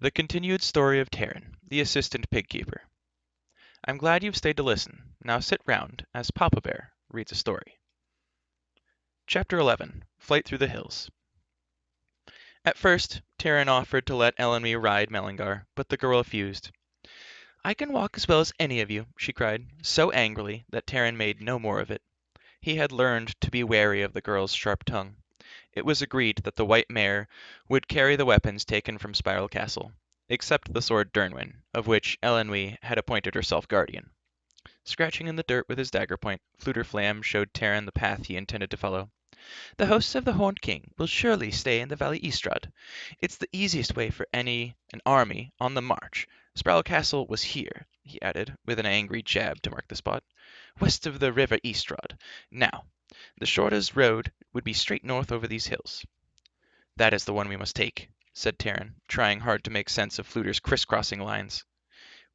The continued story of Taran, the assistant pig keeper. I'm glad you've stayed to listen. Now sit round as Papa Bear reads a story. Chapter 11. Flight Through the Hills. At first, Taran offered to let Ellenby ride Mellingar, but the girl refused. I can walk as well as any of you, she cried, so angrily that Taran made no more of it. He had learned to be wary of the girl's sharp tongue. It was agreed that the white mare would carry the weapons taken from Spiral Castle, except the sword Dernwyn, of which Elenwy had appointed herself guardian. Scratching in the dirt with his dagger point, Fluter Flam showed Taran the path he intended to follow. The hosts of the Horned King will surely stay in the Valley Eastrad. It's the easiest way for an army on the march. Spiral Castle was here, he added, with an angry jab to mark the spot, west of the river Eastrad. Now, the shortest road would be straight north over these hills. That is the one we must take, said Taran, trying hard to make sense of Fluter's crisscrossing lines.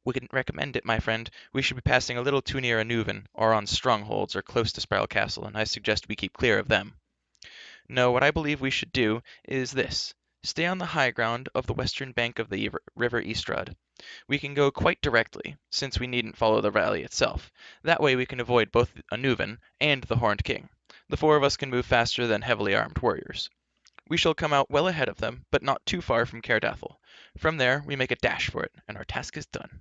Wouldn't recommend it, my friend. We should be passing a little too near Anuvan, or on strongholds, or close to Spiral Castle, and I suggest we keep clear of them. No, what I believe we should do is this. Stay on the high ground of the western bank of the river Eastrad. We can go quite directly, since we needn't follow the valley itself. That way we can avoid both Anuvan and the Horned King. The four of us can move faster than heavily armed warriors. We shall come out well ahead of them, but not too far from Cairdathel. From there we make a dash for it, and our task is done.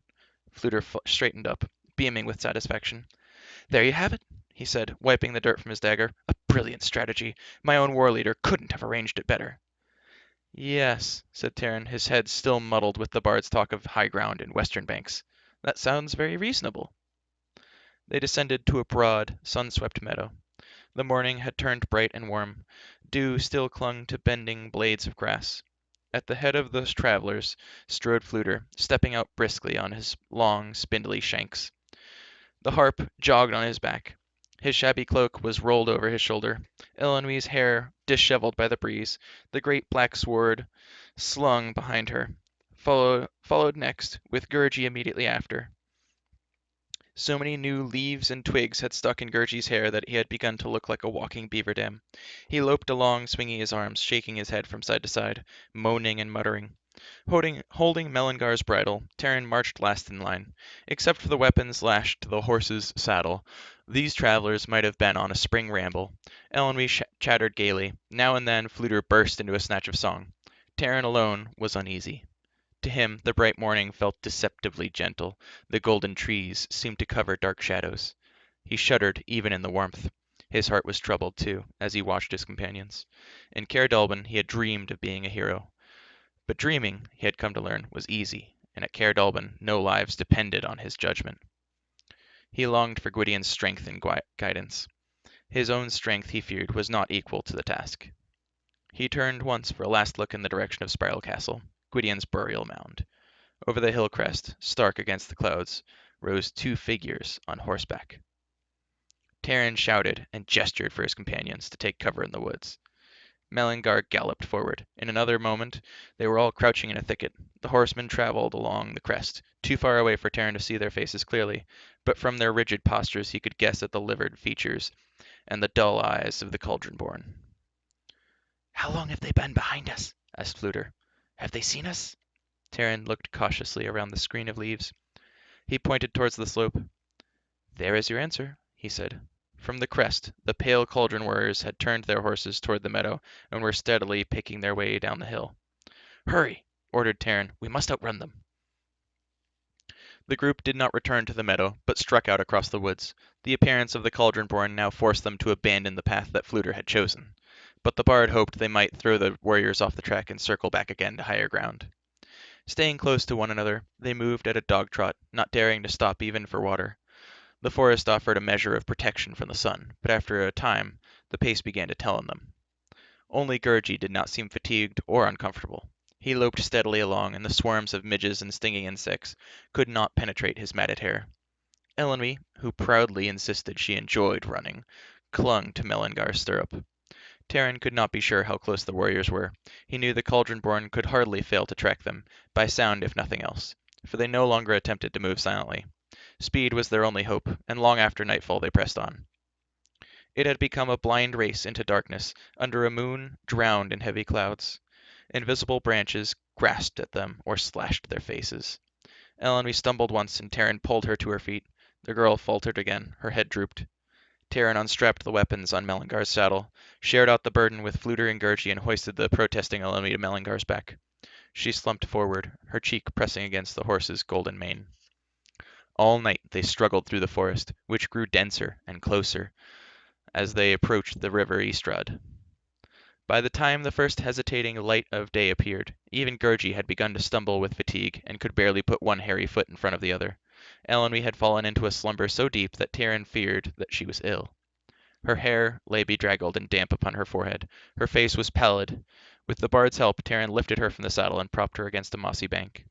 Fluter straightened up, beaming with satisfaction. There you have it, he said, wiping the dirt from his dagger. A brilliant strategy. My own war leader couldn't have arranged it better. Yes, said Taran, his head still muddled with the bard's talk of high ground and western banks. That sounds very reasonable. They descended to a broad, sun-swept meadow. The morning had turned bright and warm. Dew still clung to bending blades of grass. At the head of the travellers strode Fluter, stepping out briskly on his long, spindly shanks. The harp jogged on his back. His shabby cloak was rolled over his shoulder, Eloise's hair dishevelled by the breeze, the great black sword slung behind her. Followed next, with Gurgi immediately after. So many new leaves and twigs had stuck in Gurgi's hair that he had begun to look like a walking beaver dam. He loped along, swinging his arms, shaking his head from side to side, moaning and muttering. Holding Mellingar's bridle, Taran marched last in line. Except for the weapons lashed to the horse's saddle, these travelers might have been on a spring ramble. Elenwy chattered gaily. Now and then Fluter burst into a snatch of song. Taran alone was uneasy. To him the bright morning felt deceptively gentle. The golden trees seemed to cover dark shadows. He shuddered even in the warmth. His heart was troubled, too, as he watched his companions. In Cair he had dreamed of being a hero. But dreaming, he had come to learn, was easy, and at Cair no lives depended on his judgment. He longed for Gwydion's strength and guidance. His own strength, he feared, was not equal to the task. He turned once for a last look in the direction of Spiral Castle. Gwydion's burial mound. Over the hill crest, stark against the clouds, rose two figures on horseback. Taran shouted and gestured for his companions to take cover in the woods. Mellingar galloped forward. In another moment they were all crouching in a thicket. The horsemen traveled along the crest, too far away for Taran to see their faces clearly, but from their rigid postures he could guess at the livid features and the dull eyes of the Cauldron-born. How long have they been behind us? Asked Fluter. Have they seen us? Taran looked cautiously around the screen of leaves. He pointed towards the slope. There is your answer, he said. From the crest, the pale Cauldron warriors had turned their horses toward the meadow and were steadily picking their way down the hill. Hurry, ordered Taran. We must outrun them. The group did not return to the meadow, but struck out across the woods. The appearance of the Cauldron-born now forced them to abandon the path that Fluter had chosen. But the bard hoped they might throw the warriors off the track and circle back again to higher ground. Staying close to one another, they moved at a dog trot, not daring to stop even for water. The forest offered a measure of protection from the sun, but after a time the pace began to tell on them. Only Gurgi did not seem fatigued or uncomfortable. He loped steadily along, and the swarms of midges and stinging insects could not penetrate his matted hair. Elenwy, who proudly insisted she enjoyed running, clung to Mellingar's stirrup. Taran could not be sure how close the warriors were. He knew the Cauldron-born could hardly fail to track them, by sound if nothing else, for they no longer attempted to move silently. Speed was their only hope, and long after nightfall they pressed on. It had become a blind race into darkness, under a moon drowned in heavy clouds. Invisible branches grasped at them, or slashed their faces. Ellenby stumbled once, and Taran pulled her to her feet. The girl faltered again, her head drooped. Taran unstrapped the weapons on Melangar's saddle, shared out the burden with Fluter and Gergie, and hoisted the protesting Ellenby to Melangar's back. She slumped forward, her cheek pressing against the horse's golden mane. All night they struggled through the forest, which grew denser and closer as they approached the river Estrad. By the time the first hesitating light of day appeared, even Gergie had begun to stumble with fatigue and could barely put one hairy foot in front of the other. Ellenby had fallen into a slumber so deep that Taran feared that she was ill. Her hair lay bedraggled and damp upon her forehead. Her face was pallid. With the bard's help, Taran lifted her from the saddle and propped her against a mossy bank.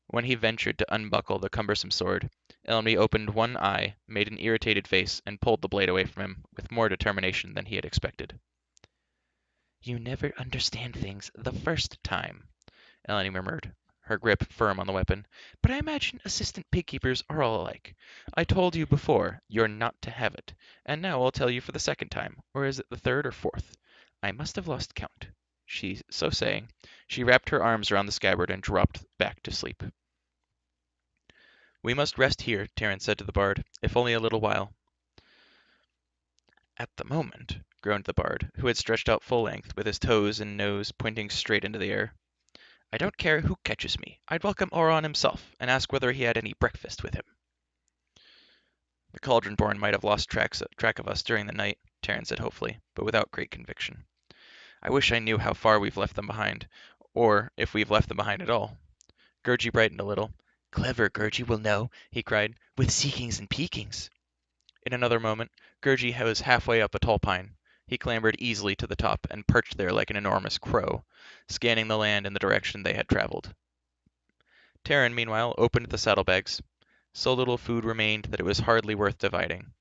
When he ventured to unbuckle the cumbersome sword, Ellenby opened one eye, made an irritated face, and pulled the blade away from him with more determination than he had expected. "You never understand things the first time," Eleni murmured, her grip firm on the weapon. "But I imagine assistant pigkeepers are all alike. I told you before you're not to have it, and now I'll tell you for the second time, or is it the third or fourth? I must have lost count." So saying, she wrapped her arms around the scabbard and dropped back to sleep. "We must rest here," Taran said to the bard, "if only a little while." "At the moment," groaned the bard, who had stretched out full length, with his toes and nose pointing straight into the air, "I don't care who catches me. I'd welcome Oron himself, and ask whether he had any breakfast with him." "The Cauldron-born might have lost track of us during the night," Taran said hopefully, but without great conviction. "I wish I knew how far we've left them behind, or if we've left them behind at all." Gergie brightened a little. "Clever Gergie will know," he cried, "with seekings and peekings." In another moment, Gergie was halfway up a tall pine. He clambered easily to the top and perched there like an enormous crow, scanning the land in the direction they had traveled. Taran, meanwhile, opened the saddlebags. So little food remained that it was hardly worth dividing.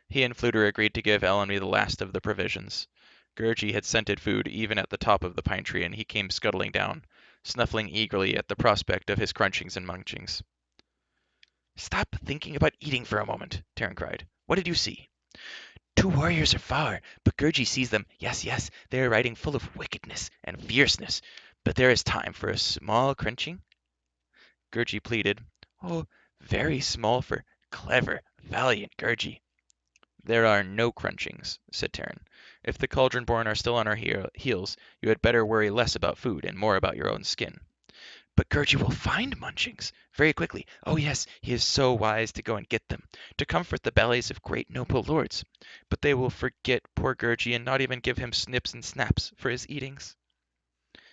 He and Fluter agreed to give Ellenby the last of the provisions. Gergie had scented food even at the top of the pine tree, and he came scuttling down, snuffling eagerly at the prospect of his crunchings and munchings. "Stop thinking about eating for a moment," Taran cried. "What did you see?" "Two warriors are far, but Gergie sees them. Yes, yes, they are riding full of wickedness and fierceness. But there is time for a small crunching." Gergie pleaded. "Oh, very small for clever, valiant Gergie." "There are no crunchings," said Taran. "If the Cauldron-born are still on our heels, you had better worry less about food and more about your own skin." "But Gergie will find munchings very quickly. Oh yes, he is so wise to go and get them, to comfort the bellies of great noble lords. But they will forget poor Gergie and not even give him snips and snaps for his eatings."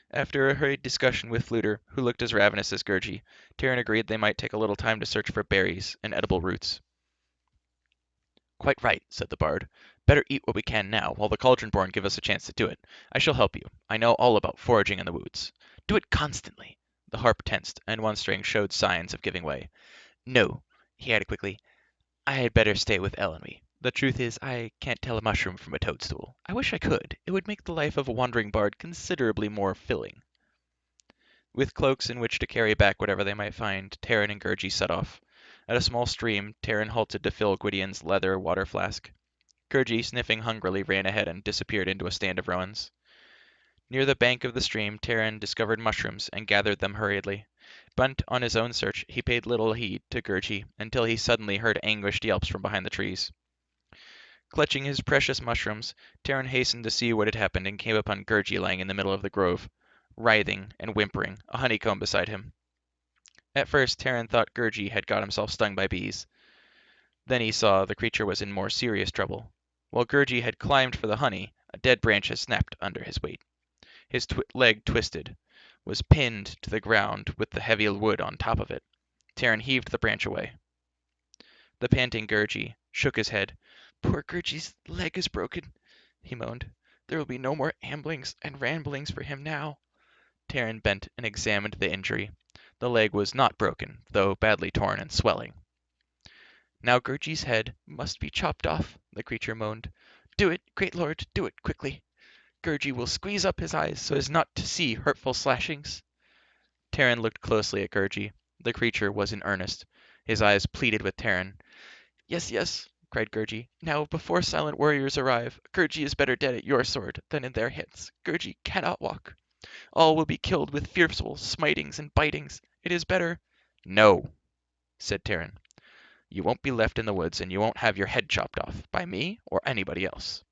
After a hurried discussion with Fluter, who looked as ravenous as Gergie, Taran agreed they might take a little time to search for berries and edible roots. "Quite right," said the bard. "Better eat what we can now, while the Cauldron-born give us a chance to do it. I shall help you. I know all about foraging in the woods. Do it constantly." The harp tensed, and one string showed signs of giving way. "No," he added quickly, "I had better stay with Ellenby. The truth is, I can't tell a mushroom from a toadstool. I wish I could. It would make the life of a wandering bard considerably more filling." With cloaks in which to carry back whatever they might find, Taran and Gergie set off. At a small stream, Taran halted to fill Gwydion's leather water flask. Gergie, sniffing hungrily, ran ahead and disappeared into a stand of roans. Near the bank of the stream, Taran discovered mushrooms and gathered them hurriedly. Bent on his own search, he paid little heed to Gergie until he suddenly heard anguished yelps from behind the trees. Clutching his precious mushrooms, Taran hastened to see what had happened and came upon Gergie lying in the middle of the grove, writhing and whimpering, a honeycomb beside him. At first, Taran thought Gergie had got himself stung by bees. Then he saw the creature was in more serious trouble. While Gergie had climbed for the honey, a dead branch had snapped under his weight. His leg twisted, was pinned to the ground with the heavy wood on top of it. Taran heaved the branch away. The panting Gergie shook his head. "Poor Gergie's leg is broken," he moaned. "There will be no more amblings and ramblings for him now." Taran bent and examined the injury. The leg was not broken, though badly torn and swelling. "Now Gergie's head must be chopped off," the creature moaned. "Do it, great lord, do it quickly. Gergie will squeeze up his eyes so as not to see hurtful slashings." Taran looked closely at Gergie. The creature was in earnest. His eyes pleaded with Taran. "Yes, yes," cried Gergie. "Now, before silent warriors arrive, Gergie is better dead at your sword than in their hands. Gergie cannot walk." All will be killed with fearful smitings and bitings. It is better. No, said Taran. You won't be left in the woods, and you won't have your head chopped off, by me or anybody else.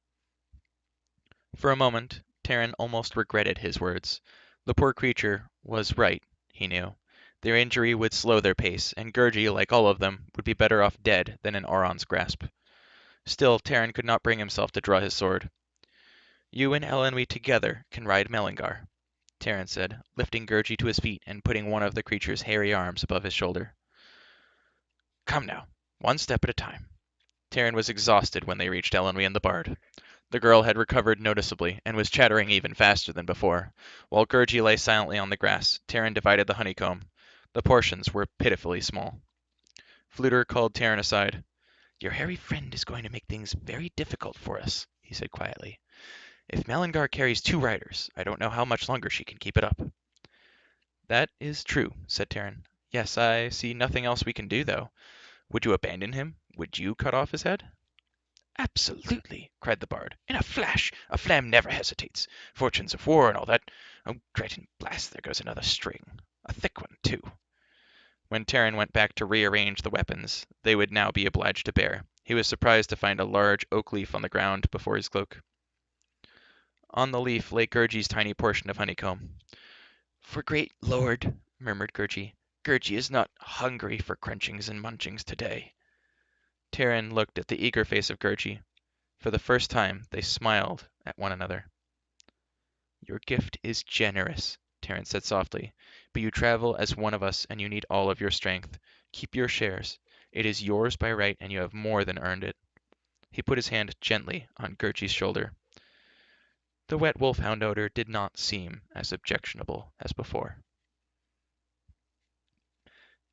For a moment, Taran almost regretted his words. The poor creature was right, he knew. Their injury would slow their pace, and Gurgi, like all of them, would be better off dead than in Auron's grasp. Still, Taran could not bring himself to draw his sword. You and Elenwy together can ride Melangar, Taran said, lifting Gurgi to his feet and putting one of the creature's hairy arms above his shoulder. Come now, one step at a time. Taran was exhausted when they reached Elenwy and the bard. The girl had recovered noticeably, and was chattering even faster than before. While Gurgi lay silently on the grass, Taran divided the honeycomb. The portions were pitifully small. Fluter called Taran aside. Your hairy friend is going to make things very difficult for us, he said quietly. If Melangar carries 2 riders, I don't know how much longer she can keep it up. That is true, said Taran. Yes, I see nothing else we can do, though. Would you abandon him? Would you cut off his head? Absolutely, cried the bard. In a flash. A flam never hesitates. Fortunes of war and all that. Oh, Triton blast, there goes another string. A thick one, too. When Taran went back to rearrange the weapons they would now be obliged to bear, he was surprised to find a large oak leaf on the ground before his cloak. On the leaf lay Gurgi's tiny portion of honeycomb. For great lord, murmured Gurgi. Gurgi is not hungry for crunchings and munchings today. Taran looked at the eager face of Gurgi. For the first time they smiled at one another. Your gift is generous, Taran said softly, but you travel as one of us and you need all of your strength. Keep your shares. It is yours by right and you have more than earned it. He put his hand gently on Gurgi's shoulder. The wet wolfhound odor did not seem as objectionable as before.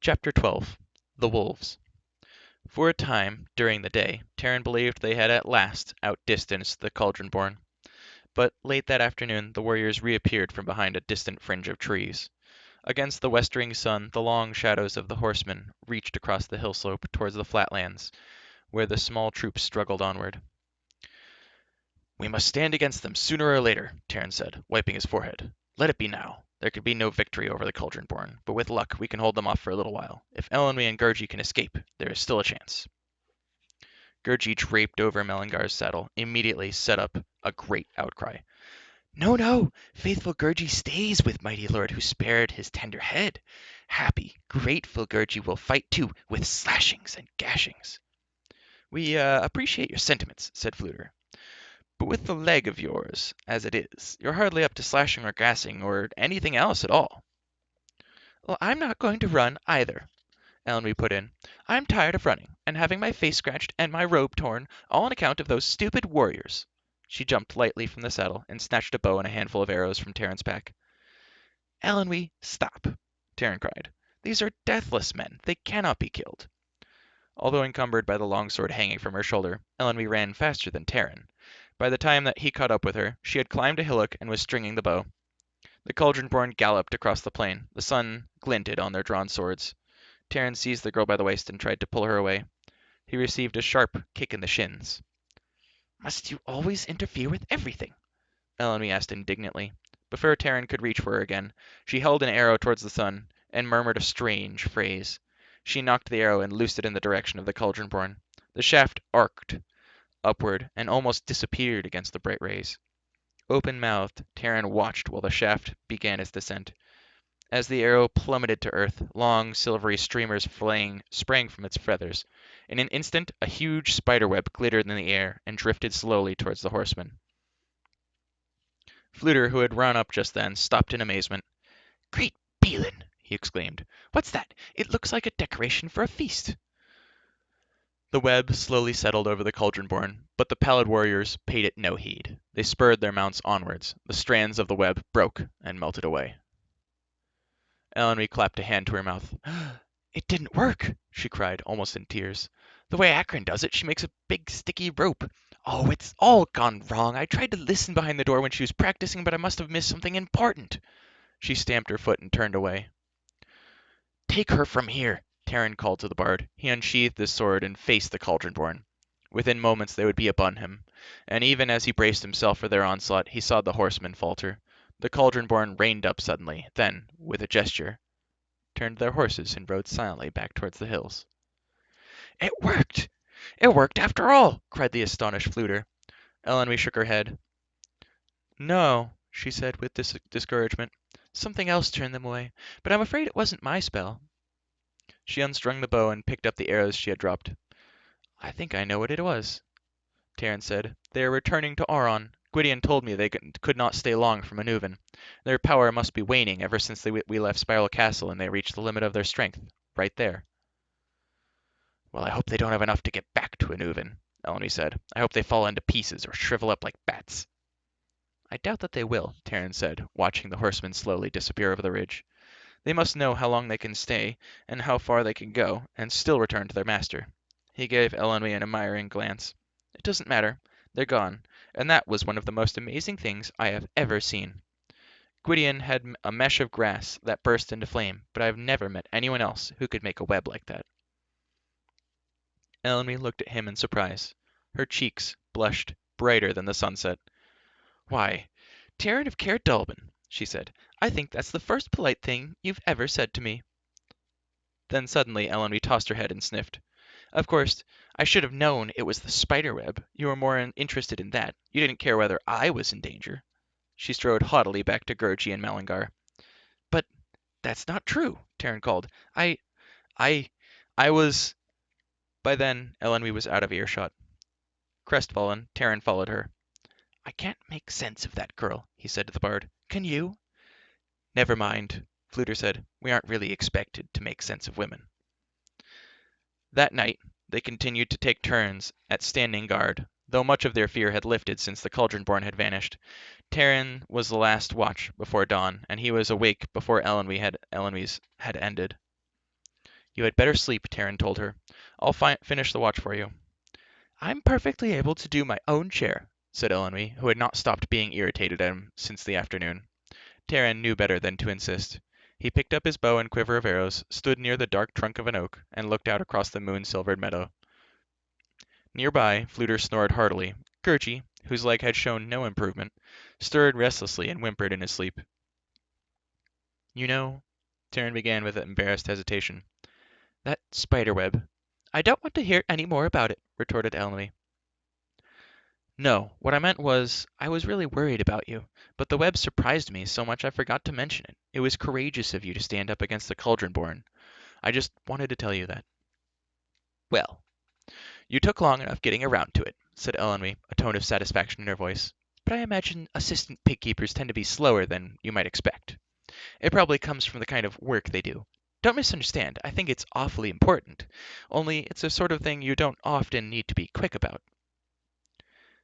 Chapter 12. The Wolves. For a time, during the day, Taran believed they had at last outdistanced the Cauldron-born. But late that afternoon the warriors reappeared from behind a distant fringe of trees. Against the westering sun the long shadows of the horsemen reached across the hill-slope towards the flatlands, where the small troops struggled onward. We must stand against them sooner or later, Taran said, wiping his forehead. Let it be now. There could be no victory over the Cauldron-born, but with luck we can hold them off for a little while. If Elenwy and Gurgi can escape, there is still a chance. Gurgi draped over Melangar's saddle, immediately set up a great outcry. No, no! Faithful Gurgi stays with mighty lord who spared his tender head. Happy, grateful Gurgi will fight too, with slashings and gashings. We appreciate your sentiments, said Fluter. But with the leg of yours, as it is, you're hardly up to slashing or gassing or anything else at all. Well, I'm not going to run either, Elenwy put in. I'm tired of running, and having my face scratched and my robe torn, all on account of those stupid warriors. She jumped lightly from the saddle and snatched a bow and a handful of arrows from Taran's pack. Elenwy, stop, Taran cried. These are deathless men. They cannot be killed. Although encumbered by the longsword hanging from her shoulder, Elenwy ran faster than Taran. By the time that he caught up with her, she had climbed a hillock and was stringing the bow. The Cauldron-born galloped across the plain. The sun glinted on their drawn swords. Taran seized the girl by the waist and tried to pull her away. He received a sharp kick in the shins. Must you always interfere with everything? Elenwy asked indignantly. Before Taran could reach for her again, she held an arrow towards the sun and murmured a strange phrase. She knocked the arrow and loosed it in the direction of the Cauldron-born. The shaft arced upward and almost disappeared against the bright rays. Open-mouthed, Taran watched while the shaft began its descent. As the arrow plummeted to earth, long silvery streamers sprang from its feathers. In an instant a huge spiderweb glittered in the air and drifted slowly towards the horsemen. Fluter, who had run up just then, stopped in amazement. Great Beelin! He exclaimed. What's that? It looks like a decoration for a feast. The web slowly settled over the Cauldron-born, but the pallid warriors paid it no heed. They spurred their mounts onwards. The strands of the web broke and melted away. Elenwy clapped a hand to her mouth. It didn't work, she cried, almost in tears. The way Akron does it, she makes a big sticky rope. Oh, it's all gone wrong. I tried to listen behind the door when she was practicing, but I must have missed something important. She stamped her foot and turned away. Take her from here, Taran called to the bard. He unsheathed his sword and faced the Cauldron-born. Within moments they would be upon him, and even as he braced himself for their onslaught, he saw the horsemen falter. The Cauldron-born reined up suddenly, then, with a gesture, turned their horses and rode silently back towards the hills. "It worked! It worked after all!" cried the astonished Fluter. Elenwy shook her head. "No," she said with discouragement. "Something else turned them away, but I'm afraid it wasn't my spell." She unstrung the bow and picked up the arrows she had dropped. "I think I know what it was," Taran said. "They are returning to Auron. Gwydion told me they could not stay long from Maneuven. Their power must be waning ever since we left Spiral Castle and they reached the limit of their strength. Right there." "Well, I hope they don't have enough to get back to Maneuven," Elenwy said. "I hope they fall into pieces or shrivel up like bats." "I doubt that they will," Taran said, watching the horsemen slowly disappear over the ridge. "They must know how long they can stay, and how far they can go, and still return to their master." He gave Elenwy an admiring glance. "It doesn't matter. They're gone, and that was one of the most amazing things I have ever seen. Gwydion had a mesh of grass that burst into flame, but I have never met anyone else who could make a web like that." Elenwy looked at him in surprise. Her cheeks blushed brighter than the sunset. "Why, Taran of Caer Dallben," she said, "I think that's the first polite thing you've ever said to me." Then suddenly Elenwy tossed her head and sniffed. "Of course, I should have known it was the spiderweb. You were more interested in that. You didn't care whether I was in danger." She strode haughtily back to Gurgi and Mallingar. "But that's not true," Taran called. I I I was—" By then Elenwy was out of earshot. Crestfallen, Taran followed her. "I can't make sense of that girl," he said to the bard. "Can you?" "Never mind," Fluter said. "We aren't really expected to make sense of women." That night they continued to take turns at standing guard, though much of their fear had lifted since the Cauldron-born had vanished. Taran was the last watch before dawn, and he was awake before Elenwy's had ended. "You had better sleep," Taran told her. "I'll finish the watch for you." "I'm perfectly able to do my own share," said Elenwy, who had not stopped being irritated at him since the afternoon. Taran knew better than to insist. He picked up his bow and quiver of arrows, stood near the dark trunk of an oak, and looked out across the moon-silvered meadow. Near by, Fluter snored heartily. Gurgi, whose leg had shown no improvement, stirred restlessly and whimpered in his sleep. "You know," Taran began with embarrassed hesitation, "that spiderweb—" "I don't want to hear any more about it," retorted Elenwy. "No, what I meant was, I was really worried about you, but the web surprised me so much I forgot to mention it. It was courageous of you to stand up against the Cauldron-born. I just wanted to tell you that." "Well, you took long enough getting around to it," said Elenwy, a tone of satisfaction in her voice. "But I imagine assistant pig keepers tend to be slower than you might expect. It probably comes from the kind of work they do. Don't misunderstand, I think it's awfully important. Only it's a sort of thing you don't often need to be quick about."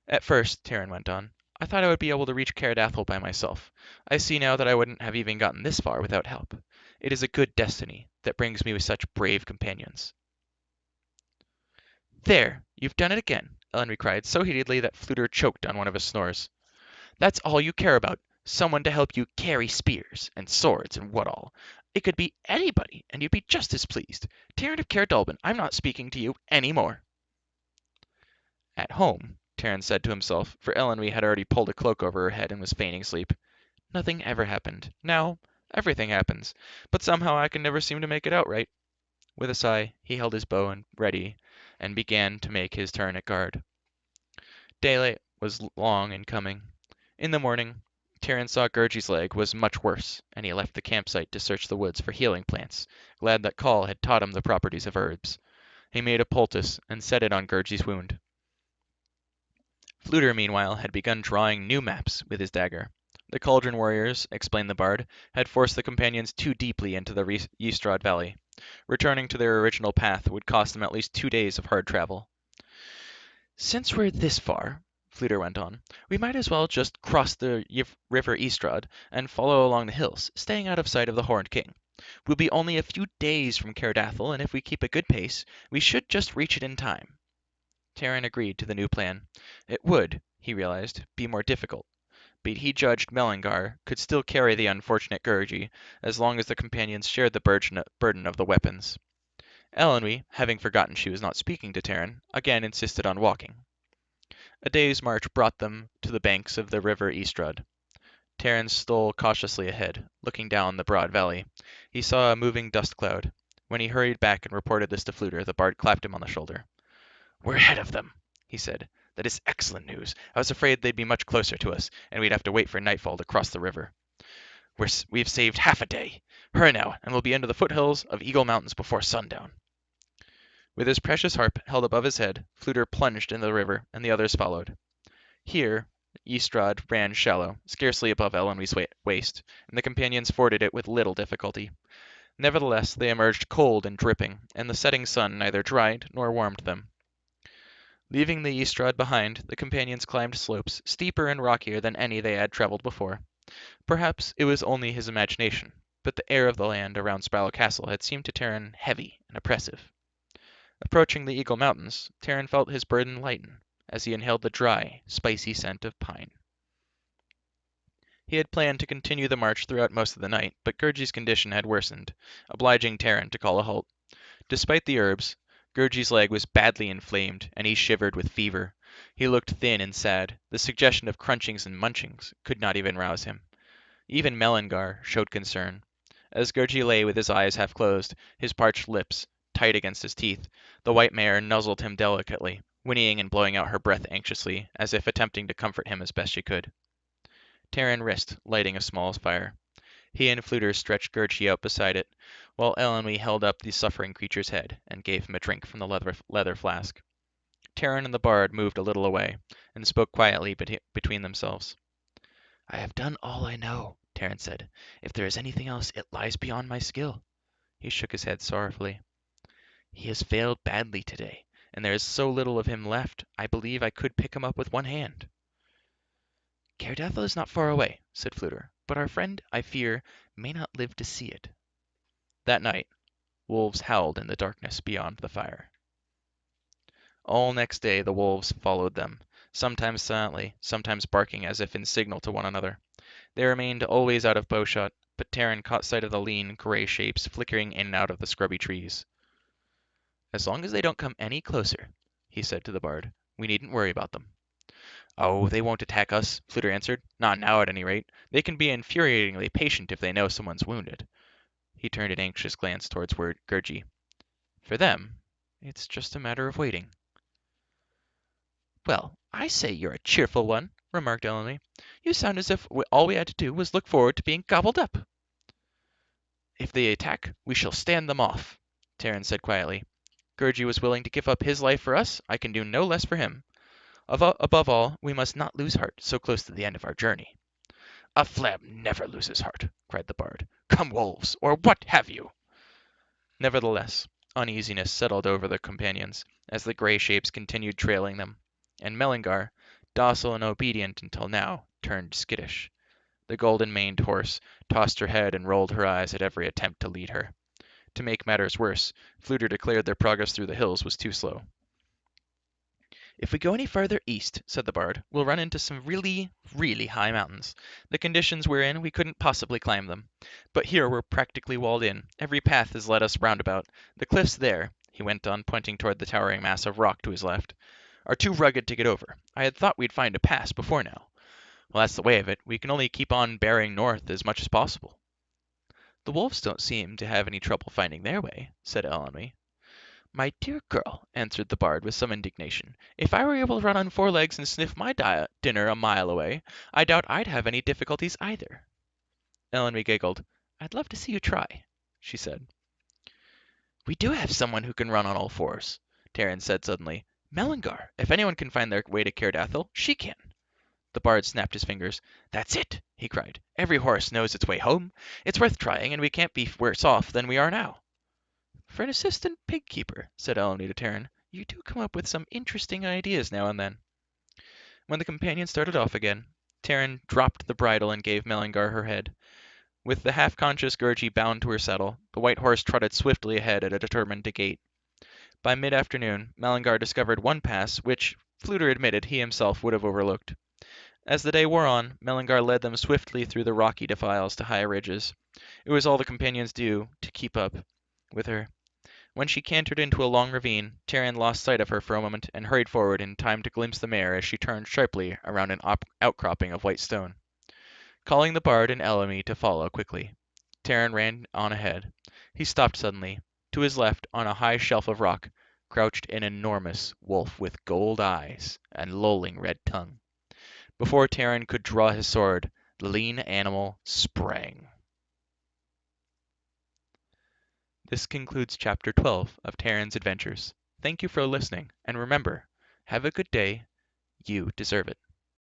"At first," Taran went on, "I thought I would be able to reach Caradathel by myself. I see now that I wouldn't have even gotten this far without help. It is a good destiny that brings me with such brave companions." "There, you've done it again," Elenwy cried so heatedly that Fluter choked on one of his snores. "That's all you care about, someone to help you carry spears and swords and what all. It could be anybody, and you'd be just as pleased. Taran of Caer Dallben, I'm not speaking to you any more." At home, Taran said to himself, for Elenwy had already pulled a cloak over her head and was feigning sleep, "Nothing ever happened. Now everything happens, but somehow I can never seem to make it out right." With a sigh, he held his bow ready and began to make his turn at guard. Daylight was long in coming. In the morning, Taran saw Gurgi's leg was much worse, and he left the campsite to search the woods for healing plants, glad that Coll had taught him the properties of herbs. He made a poultice and set it on Gurgi's wound. Fluter, meanwhile, had begun drawing new maps with his dagger. The Cauldron warriors, explained the bard, had forced the companions too deeply into the Yestrad Valley. Returning to their original path would cost them at least 2 days of hard travel. "Since we're this far," Fluter went on, "we might as well just cross the river Yestrad and follow along the hills, staying out of sight of the Horned King. We'll be only a few days from Caradathel, and if we keep a good pace, we should just reach it in time." Taran agreed to the new plan. It would, he realized, be more difficult, but he judged Mallingar could still carry the unfortunate Gurgi as long as the companions shared the burden of the weapons. Elenwy, having forgotten she was not speaking to Taran, again insisted on walking. A day's march brought them to the banks of the river Yestrad. Taran stole cautiously ahead, looking down the broad valley. He saw a moving dust cloud. When he hurried back and reported this to Fluter, the bard clapped him on the shoulder. "We're ahead of them," he said. "That is excellent news. I was afraid they'd be much closer to us, and we'd have to wait for nightfall to cross the river. We've saved half a day. Hurry now, and we'll be into the foothills of Eagle Mountains before sundown." With his precious harp held above his head, Fluter plunged into the river, and the others followed. Here Yestrad ran shallow, scarcely above Elenwy's waist, and the companions forded it with little difficulty. Nevertheless, they emerged cold and dripping, and the setting sun neither dried nor warmed them. Leaving the Yestrad behind, the companions climbed slopes steeper and rockier than any they had traveled before. Perhaps it was only his imagination, but the air of the land around Sparrow Castle had seemed to Taran heavy and oppressive. Approaching the Eagle Mountains, Taran felt his burden lighten as he inhaled the dry, spicy scent of pine. He had planned to continue the march throughout most of the night, but Gurgi's condition had worsened, obliging Taran to call a halt. Despite the herbs, Gurgi's leg was badly inflamed, and he shivered with fever. He looked thin and sad. The suggestion of crunchings and munchings could not even rouse him. Even Melangar showed concern. As Gurgi lay with his eyes half closed, his parched lips tight against his teeth, the white mare nuzzled him delicately, whinnying and blowing out her breath anxiously, as if attempting to comfort him as best she could. Taran risked lighting a small fire. He and Fluter stretched Gurgi out beside it, while Elenwy held up the suffering creature's head and gave him a drink from the leather flask. Taran and the bard moved a little away, and spoke quietly between themselves. "I have done all I know," Taran said. "If there is anything else, it lies beyond my skill." He shook his head sorrowfully. "He has failed badly today, and there is so little of him left, I believe I could pick him up with one hand." "Cairdathel is not far away," said Fluter, "but our friend, I fear, may not live to see it." That night, wolves howled in the darkness beyond the fire. All next day the wolves followed them, sometimes silently, sometimes barking as if in signal to one another. They remained always out of bowshot, but Taran caught sight of the lean, gray shapes flickering in and out of the scrubby trees. "As long as they don't come any closer," he said to the bard, "we needn't worry about them." "Oh, they won't attack us," Fluter answered. "Not now, at any rate. They can be infuriatingly patient if they know someone's wounded." He turned an anxious glance towards Gurgi. "For them, it's just a matter of waiting." "Well, I say you're a cheerful one," remarked Elenwy. "You sound as if all we had to do was look forward to being gobbled up." "If they attack, we shall stand them off," Taran said quietly. "Gurgi was willing to give up his life for us. I can do no less for him. Above all, we must not lose heart so close to the end of our journey." "A flab never loses heart," cried the bard. "Come, wolves, or what have you?" Nevertheless, uneasiness settled over the companions as the gray shapes continued trailing them, and Melangar, docile and obedient until now, turned skittish. The golden-maned horse tossed her head and rolled her eyes at every attempt to lead her. To make matters worse, Fluter declared their progress through the hills was too slow. "If we go any farther east," said the bard, "we'll run into some really, really high mountains. The conditions we're in, we couldn't possibly climb them. But here we're practically walled in. Every path has led us roundabout. The cliffs there," he went on, pointing toward the towering mass of rock to his left, "are too rugged to get over. I had thought we'd find a pass before now. Well, that's the way of it. We can only keep on bearing north as much as possible." "The wolves don't seem to have any trouble finding their way," said Elenwy. "My dear girl," answered the bard with some indignation, "if I were able to run on 4 legs and sniff my dinner a mile away, I doubt I'd have any difficulties either." Elenwy giggled. "I'd love to see you try," she said. "We do have someone who can run on all 4s," Taran said suddenly. "Melangar. If anyone can find their way to Cairdathel, she can." The bard snapped his fingers. "That's it!" he cried. "Every horse knows its way home. It's worth trying, and we can't be worse off than we are now." "For an assistant pig keeper," said Elenwy to Taran, "you do come up with some interesting ideas now and then." When the companions started off again, Taran dropped the bridle and gave Melangar her head. With the half-conscious Gurgi bound to her saddle, the white horse trotted swiftly ahead at a determined gait. By mid-afternoon, Melangar discovered one pass which, Fluter admitted, he himself would have overlooked. As the day wore on, Melangar led them swiftly through the rocky defiles to high ridges. It was all the companions do to keep up with her. When she cantered into a long ravine, Taran lost sight of her for a moment and hurried forward in time to glimpse the mare as she turned sharply around an outcropping of white stone. Calling the bard and Elemi to follow quickly, Taran ran on ahead. He stopped suddenly. To his left, on a high shelf of rock, crouched an enormous wolf with gold eyes and lolling red tongue. Before Taran could draw his sword, the lean animal sprang. This concludes Chapter 12 of Taran's adventures. Thank you for listening, and remember, have a good day. You deserve it.